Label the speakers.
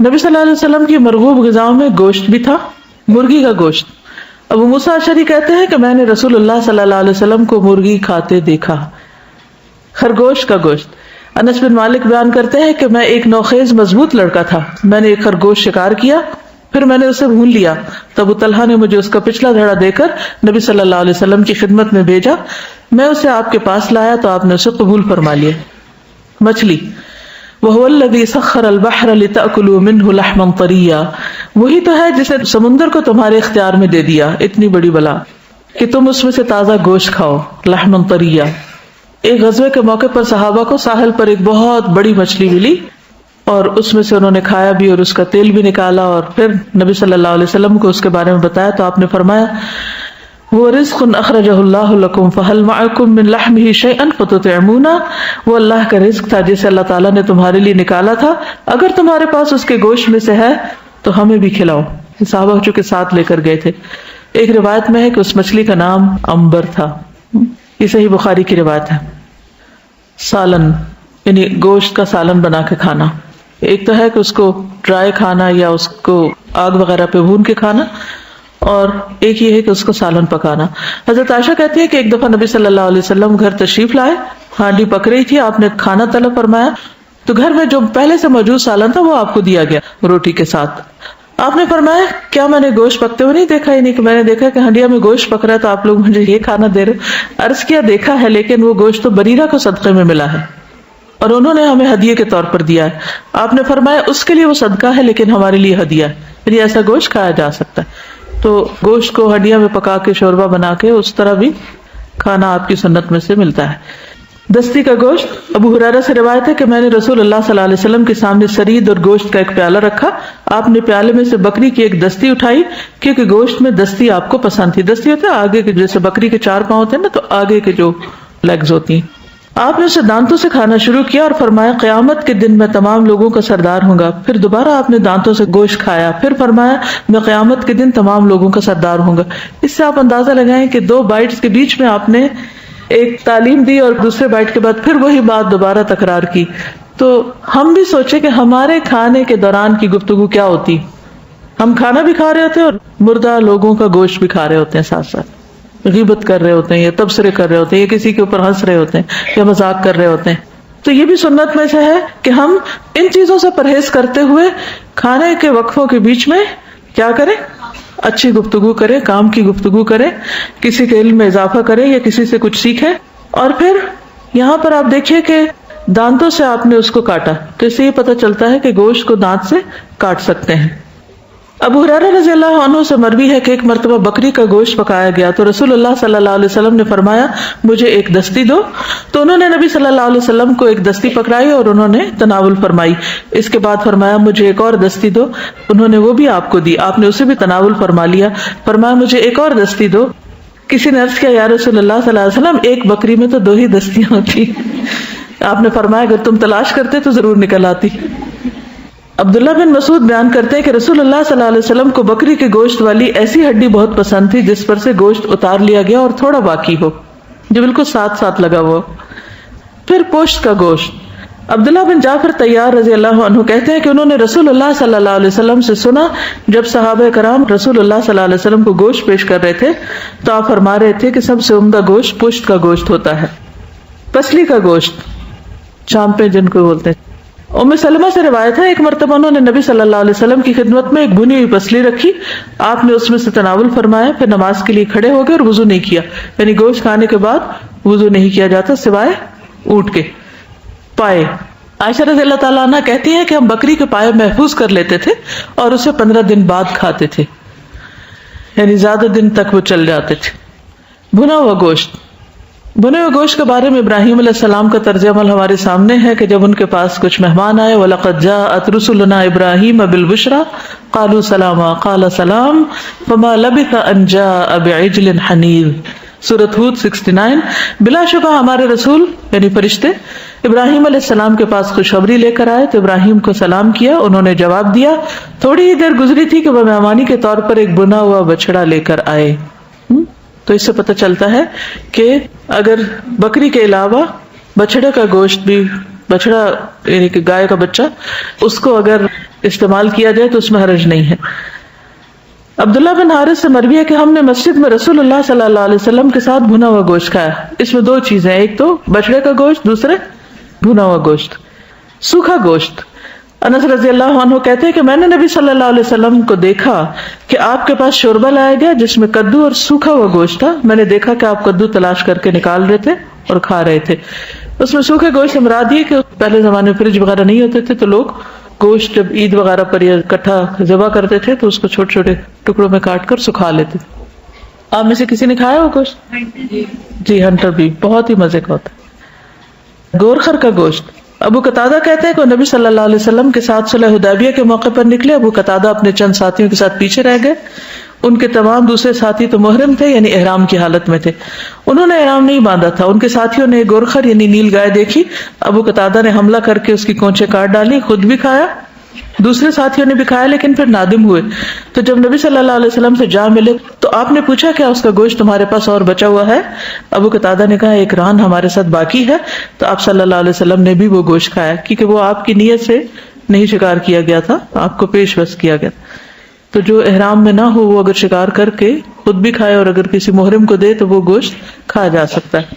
Speaker 1: نبی صلی اللہ علیہ وسلم کی مرغوب غذاؤں میں گوشت بھی تھا، مرغی کا گوشت۔ ابو موسیٰ اشعری کہتے ہیں کہ میں نے رسول اللہ صلی اللہ علیہ وسلم کو مرغی کھاتے دیکھا، خرگوش کا گوشت۔ انس بن مالک بیان کرتے ہیں کہ میں ایک نوخیز مضبوط لڑکا تھا، میں نے ایک خرگوش شکار کیا، پھر میں نے اسے بھون لیا، تو ابو طلحہ نے مجھے اس کا پچھلا دھڑا دے کر نبی صلی اللہ علیہ وسلم کی خدمت میں بھیجا، میں اسے آپ کے پاس لایا تو آپ نے اسے قبول فرما لیا۔ مچھلی، وَهُوَ الَّذِي سَخَّرَ الْبَحْرَ لِتَأْكُلُوا مِنْهُ لَحْمًا طَرِيًّا، وہی تو ہے جس نے سمندر کو تمہارے اختیار میں دے دیا، اتنی بڑی بلا، کہ تم اس میں سے تازہ گوشت کھاؤ، لحمًا طَرِيًّا۔ ایک غزوے کے موقع پر صحابہ کو ساحل پر ایک بہت بڑی مچھلی ملی اور اس میں سے انہوں نے کھایا بھی اور اس کا تیل بھی نکالا، اور پھر نبی صلی اللہ علیہ وسلم کو اس کے بارے میں بتایا تو آپ نے فرمایا وہ رزق اخرجہ اللہ لکم فہل معکم من لحمہ شیئا فتطعمونا، وہ اللہ کا رزق تھا جسے اللہ تعالیٰ نے تمہارے لیے نکالا تھا، اگر تمہارے پاس اس کے گوشت میں سے ہے تو ہمیں بھی کھلاؤ۔ صحابہ چونکہ ساتھ لے کر گئے تھے۔ ایک روایت میں ہے کہ اس مچھلی کا نام عنبر تھا، یہ صحیح بخاری کی روایت ہے۔ سالن یعنی گوشت کا سالن بنا کے کھانا، ایک تو ہے کہ اس کو ڈرائی کھانا یا اس کو آگ وغیرہ پہ بھون کے کھانا، اور ایک یہ ہے کہ اس کو سالن پکانا۔ حضرت عائشہ کہتی ہے کہ ایک دفعہ نبی صلی اللہ علیہ وسلم گھر تشریف لائے، ہانڈی پک رہی تھی، آپ نے کھانا طلب فرمایا تو گھر میں جو پہلے سے موجود سالن تھا وہ آپ کو دیا گیا روٹی کے ساتھ۔ آپ نے فرمایا کیا میں نے گوشت پکتے ہوئے نہیں دیکھا؟ یعنی کہ میں نے دیکھا کہ ہنڈیا میں گوشت پک رہا ہے تو آپ لوگ مجھے یہ کھانا دے رہے؟ عرض کیا دیکھا ہے، لیکن وہ گوشت تو بریرہ کو صدقے میں ملا ہے اور انہوں نے ہمیں ہدیے کے طور پر دیا ہے۔ آپ نے فرمایا اس کے لیے وہ صدقہ ہے لیکن ہمارے لیے ہدیہ ہے، یعنی ایسا گوشت کھایا جا سکتا ہے۔ تو گوشت کو ہڈیاں میں پکا کے شوربہ بنا کے اس طرح بھی کھانا آپ کی سنت میں سے ملتا ہے۔ دستی کا گوشت، ابو ہریرہ سے روایت ہے کہ میں نے رسول اللہ صلی اللہ علیہ وسلم کے سامنے سرید اور گوشت کا ایک پیالہ رکھا، آپ نے پیالے میں سے بکری کی ایک دستی اٹھائی کیونکہ گوشت میں دستی آپ کو پسند تھی۔ دستی ہوتا ہے آگے کے، جیسے بکری کے 4 پاؤں ہوتے ہیں نا، تو آگے کے جو لیگز ہوتی ہیں۔ آپ نے اسے دانتوں سے کھانا شروع کیا اور فرمایا قیامت کے دن میں تمام لوگوں کا سردار ہوں گا۔ پھر دوبارہ آپ نے دانتوں سے گوشت کھایا، پھر فرمایا میں قیامت کے دن تمام لوگوں کا سردار ہوں گا۔ اس سے آپ اندازہ لگائیں کہ 2 بائٹس کے بیچ میں آپ نے ایک تعلیم دی اور دوسرے بائٹ کے بعد پھر وہی بات دوبارہ تکرار کی۔ تو ہم بھی سوچیں کہ ہمارے کھانے کے دوران کی گفتگو کیا ہوتی، ہم کھانا بھی کھا رہے ہوتے ہیں اور مردہ لوگوں کا گوشت بھی کھا رہے ہوتے ہیں، ساتھ ساتھ غیبت کر رہے ہوتے ہیں یا تبصرے کر رہے ہوتے ہیں یا کسی کے اوپر ہنس رہے ہوتے ہیں یا مذاق کر رہے ہوتے ہیں۔ تو یہ بھی سنت میں سے ہے کہ ہم ان چیزوں سے پرہیز کرتے ہوئے کھانے کے وقفوں کے بیچ میں کیا کریں، اچھی گفتگو کریں، کام کی گفتگو کریں، کسی کے علم میں اضافہ کریں یا کسی سے کچھ سیکھیں۔ اور پھر یہاں پر آپ دیکھیے کہ دانتوں سے آپ نے اس کو کاٹا، تو اس سے یہ پتہ چلتا ہے کہ گوشت کو دانت سے کاٹ سکتے ہیں۔ ابو ہریرہ رضی اللہ عنہ سے مروی ہے کہ ایک مرتبہ بکری کا گوشت پکایا گیا تو رسول اللہ صلی اللہ علیہ وسلم نے فرمایا مجھے ایک دستی دو، تو انہوں نے نبی صلی اللہ علیہ وسلم کو ایک دستی پکڑائی اور انہوں نے تناول فرمائی۔ اس کے بعد فرمایا مجھے ایک اور دستی دو، انہوں نے وہ بھی آپ کو دی، آپ نے اسے بھی تناول فرما لیا۔ فرمایا مجھے ایک اور دستی دو۔ کسی نے عرض کیا یا رسول اللہ صلی اللہ علیہ وسلم ایک بکری میں تو 2 ہی دستیاں ہوتی۔ آپ نے فرمایا اگر تم تلاش کرتے تو ضرور نکل آتی۔ عبداللہ بن مسعود بیان کرتے ہیں کہ رسول اللہ صلی اللہ علیہ وسلم کو بکری کے گوشت والی ایسی ہڈی بہت پسند تھی جس پر سے گوشت اتار لیا گیا اور تھوڑا باقی ہو، جو بالکل ساتھ ساتھ لگا ہوا۔ پھر پوشت کا گوشت، عبداللہ بن جعفر طیار رضی اللہ عنہ کہتے ہیں کہ انہوں نے رسول اللہ صلی اللہ علیہ وسلم سے سنا جب صحابہ کرام رسول اللہ صلی اللہ علیہ وسلم کو گوشت پیش کر رہے تھے تو آپ فرما رہے تھے کہ سب سے عمدہ گوشت پشت کا گوشت ہوتا ہے۔ پسلی کا گوشت، چانپے جن کو بولتے ہیں۔ ام سلمہ سے روایت ہے ایک مرتبہ انہوں نے نبی صلی اللہ علیہ وسلم کی خدمت میں ایک بھنی ہوئی پسلی رکھی، آپ نے اس میں سے تناول فرمایا، پھر نماز کے لیے کھڑے ہو گئے اور وضو نہیں کیا، یعنی گوشت کھانے کے بعد وضو نہیں کیا جاتا سوائے اٹھ کے۔ پائے، عائشہ رضی اللہ تعالیٰ عنہ کہتی ہیں کہ ہم بکری کے پائے محفوظ کر لیتے تھے اور اسے 15 دن بعد کھاتے تھے، یعنی زیادہ دن تک وہ چل جاتے تھے۔ بھنا ہوا گوشت، بنے ہوئے گوشت کے بارے میں ابراہیم علیہ السلام کا طرز عمل ہمارے سامنے ہے کہ جب ان کے پاس کچھ مہمان آئے وَلَقَدْ جَاءَتْ رُسُلُنَا إِبْرَاهِيمَ بِالْبُشْرَى قَالُوا سَلَامًا قَالَ سَلَامٌ فَمَا لَبِثَ أَنْ جَاءَ بِعِجْلٍ حَنِيذٍ۔ سورۃ ہود 69۔ بلا شبہ ہمارے رسول یعنی فرشتے ابراہیم علیہ السلام کے پاس خوشخبری لے کر آئے تو ابراہیم کو سلام کیا، انہوں نے جواب دیا، تھوڑی ہی دیر گزری تھی کہ وہ مہمانی کے طور پر ایک بنا ہوا بچڑا لے کر آئے۔ تو اس سے پتہ چلتا ہے کہ اگر بکری کے علاوہ بچڑے کا گوشت بھی، بچڑا یعنی کہ گائے کا بچہ، اس کو اگر استعمال کیا جائے تو اس میں حرج نہیں ہے. عبداللہ بن حارث سے مروی ہے کہ ہم نے مسجد میں رسول اللہ صلی اللہ علیہ وسلم کے ساتھ بھنا ہوا گوشت کھایا. اس میں دو چیزیں، ایک تو بچڑے کا گوشت، دوسرے بھنا ہوا گوشت. سوکھا گوشت، انس رضی اللہ عنہ کہتے ہیں کہ میں نے نبی صلی اللہ علیہ وسلم کو دیکھا کہ آپ کے پاس شوربہ لایا گیا جس میں کدو اور سوکھا ہوا گوشت تھا. میں نے دیکھا کہ آپ کدو تلاش کر کے نکال رہے تھے اور کھا رہے تھے. اس میں سوکھے گوشت سے مراد یہ کہ پہلے زمانے میں فریج وغیرہ نہیں ہوتے تھے، تو لوگ گوشت جب عید وغیرہ پر یا اکٹھا ذبح کرتے تھے تو اس کو چھوٹے چھوٹے ٹکڑوں میں کاٹ کر سکھا لیتے. آپ میں سے کسی نے کھایا وہ گوشت؟ جی، ہنٹر بھی بہت ہی مزے کا ہوتا ہے. گورخر کا گوشت، ابو قتادہ کہتے ہیں کہ نبی صلی اللہ علیہ وسلم کے ساتھ صلح حدیبیہ کے موقع پر نکلے. ابو قتادہ اپنے چند ساتھیوں کے ساتھ پیچھے رہ گئے. ان کے تمام دوسرے ساتھی تو محرم تھے، یعنی احرام کی حالت میں تھے. انہوں نے احرام نہیں باندھا تھا. ان کے ساتھیوں نے گورخر یعنی نیل گائے دیکھی. ابو قتادہ نے حملہ کر کے اس کی کونچیں کاٹ ڈالی، خود بھی کھایا، دوسرے ساتھیوں نے بھی کھایا، لیکن پھر نادم ہوئے. تو جب نبی صلی اللہ علیہ وسلم سے جا ملے تو آپ نے پوچھا کیا اس کا گوشت تمہارے پاس اور بچا ہوا ہے؟ ابو قتادہ نے کہا ایک ران ہمارے ساتھ باقی ہے. تو آپ صلی اللہ علیہ وسلم نے بھی وہ گوشت کھایا، کیونکہ وہ آپ کی نیت سے نہیں شکار کیا گیا تھا، آپ کو پیش بس کیا گیا. تو جو احرام میں نہ ہو وہ اگر شکار کر کے خود بھی کھائے اور اگر کسی محرم کو دے تو وہ گوشت کھایا جا سکتا ہے.